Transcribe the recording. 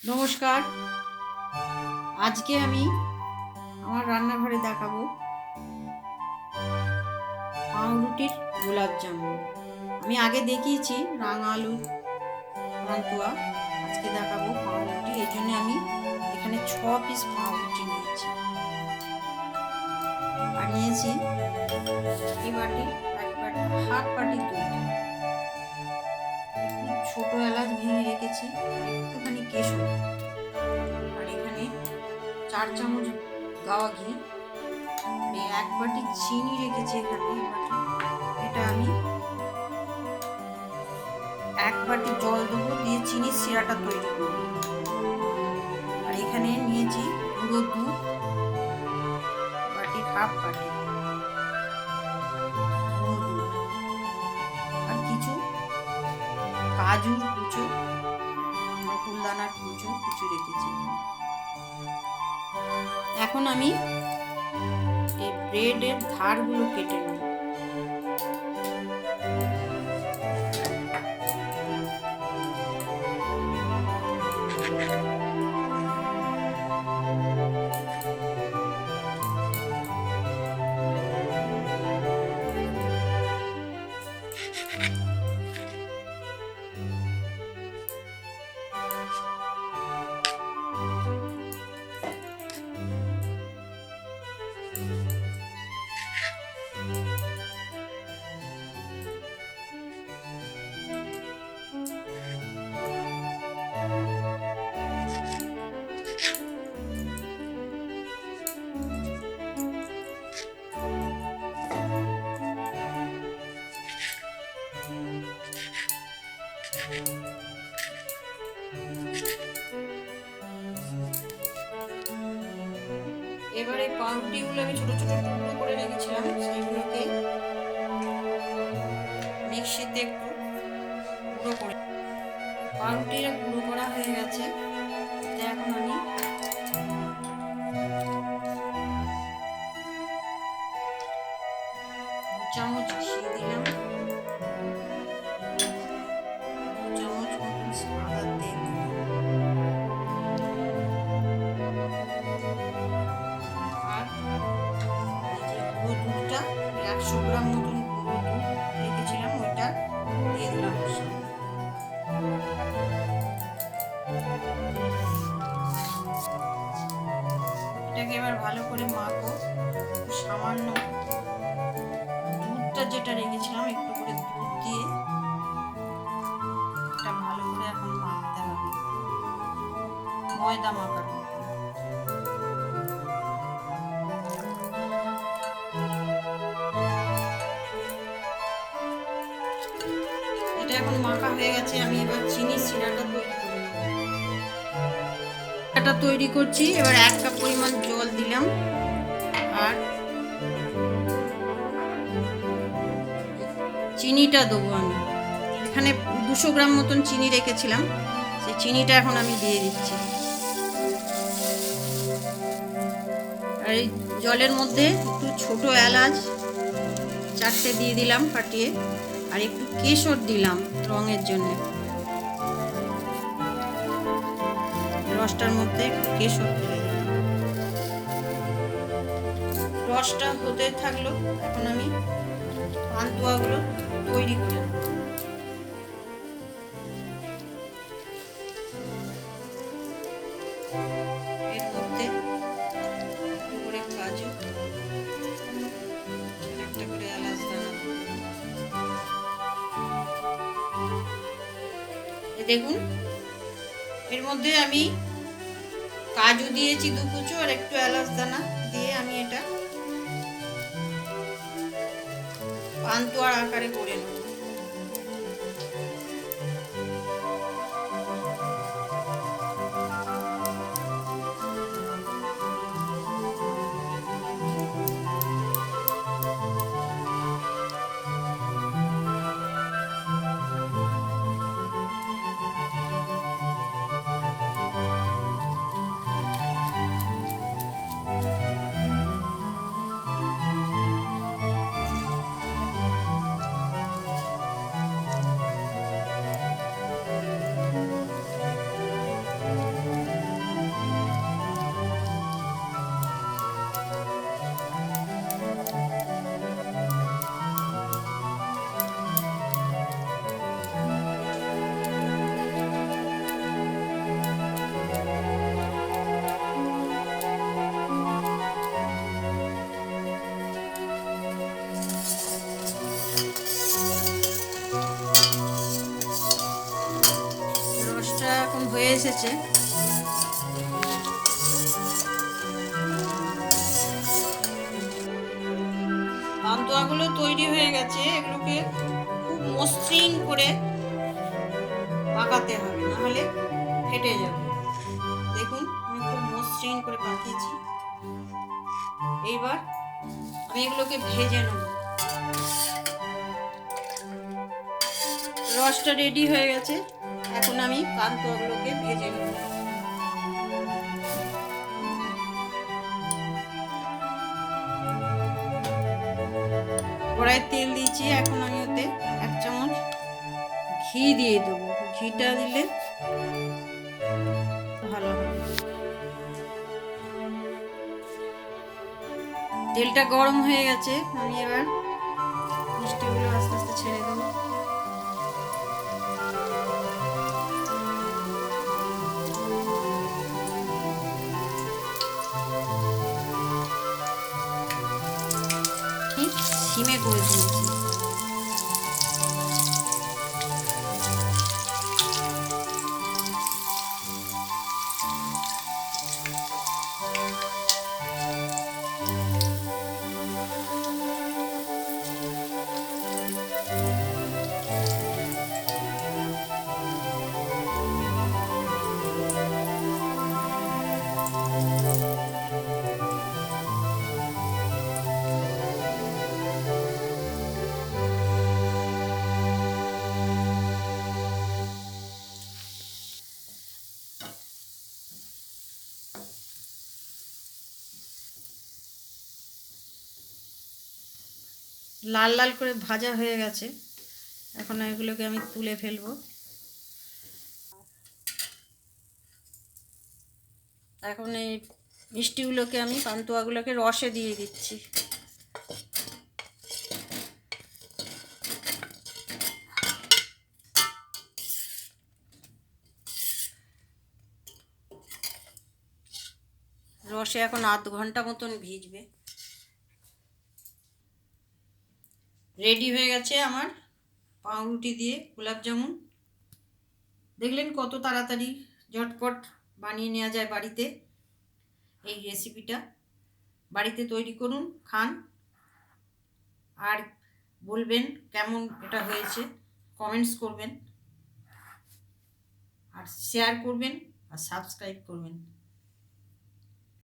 নমস্কার। আজকে আমি আমার রান্নাঘরে দেখাবো পাউরুটির গোলাপ জামুন। আমি আগে দেখিয়েছি রাঙা আলুর পান্তুয়া, আজকে দেখাবো পাউরুটি। এই জন্য আমি এখানে 6 পিস পাউরুটি নিয়েছি আর নিয়েছি এই বাটি এক বাটি হাফ বাটি দুধ, ছোট এলাচ ভেঙে রেখেছি, একটুখানি কেশর, আর এখানে 4 চামচ গাওয়া ঘি, এক বাটি চিনি রেখেছি এখানে। এটা আমি এক বাটি জল দেবো, দিয়ে চিনির শিরাটা তৈরি করব। আর এখানে নিয়েছি গুঁড়ো দুধ বাটি হাফ বাটি, গুঁড়ো দুধ, আর কিছু কাজুর কুচো, নকুলদানার কুচো কিছু রেখেছি। এখন আমি এই ব্রেডের ধারগুলো কেটে নেব। এবারে পাউরুটিগুলো আমি ছোট ছোট টুকরো করে রেখেছিলাম, সেইগুলোকে মিক্সিতে একটু গুঁড়ো করে, পাউরুটিটা গুঁড়ো করা হয়ে গেছে। এখন আমি চামচ ঘি দিলাম, চামচ মতন সাদা তেল, আর এই যে গুঁড়ো দুধটা 100 গ্রাম মতন গুঁড়ো দুধ রেখেছিলাম, ওইটা দিয়ে দিলাম। এটাকে এবার ভালো করে মাখো। সামান্য দুধটা যেটা রেখেছিলাম একটু করে দুধ দিয়ে এটা ভালো করে এখন মাখতে হবে, ময়দা মাখার মতো। এটা এখন মাখা হয়ে গেছে, আমি এবার চিনির শিরাটা তৈরি করছি। এবার 1 কাপ পরিমাণ জল দিলাম, আর চিনিটা দেবো। আমি এখানে 200 গ্রাম মতন চিনি রেখেছিলাম, সেই চিনিটা এখন আমি দিয়ে দিচ্ছি। আর এই জলের মধ্যে একটু ছোট এলাচ 4টে দিয়ে দিলাম ফাটিয়ে, আর একটু কেশর দিলাম রঙের জন্য। রসটার মধ্যে কেশর দিলাম, রসটা হতে থাকলো। এখন আমি পান্তুয়াগুলো তৈরি করে নেব। এর মধ্যে একটু করে কাজু, একটা করে এলাচ দানা, দেখুন এর মধ্যে আমি কাজু দিয়েছি 2 কুচো, আর একটু এলাচ দানা দিয়ে আমি এটা পান্তুয়ার আকারে করে নেব। এসেছে। পান্তুয়াগুলো তৈরি হয়ে গেছে। এগুলোকে খুব মসৃণ করে পাকাতে হবে, নাহলে ফেটে যাবে। দেখুন আমি খুব মসৃণ করে পাকিয়েছি। এইবার আমি এগুলোকে ভেজে নেব। রসটা রেডি হয়ে গেছে, এখন আমি পান্তুয়াগুলোকে ভেজে নেব। কড়াইয়ে তেল দিয়েছি, এখন আমি ওতে 1 চামচ ঘি দিয়ে দেবো। ঘিটা দিলে ভালো হবে। তেলটা গরম হয়ে গেছে, আমি এবার মিষ্টিগুলো আস্তে আস্তে ছেড়ে দেবো। সিমে করে দিয়েছি। লাল লাল করে ভাজা হয়ে গেছে, এখন এগুলোকে আমি তুলে ফেলবো। এখন এই মিষ্টিগুলোকে আমি পান্তুয়াগুলোকে রসে দিয়ে দিচ্ছি। রসে এখন 0.5 ঘন্টা মতন ভিজবে। রেডি হয়ে গেছে আমার পাউরুটি দিয়ে গোলাপ জামুন। দেখলেন কত তাড়াতাড়ি ঝটপট বানিয়ে নেওয়া যায় বাড়িতে। এই রেসিপিটা বাড়িতে তৈরি করুন, খান, আর বলবেন কেমন এটা হয়েছে। কমেন্টস করবেন, আর শেয়ার করবেন, আর সাবস্ক্রাইব করবেন।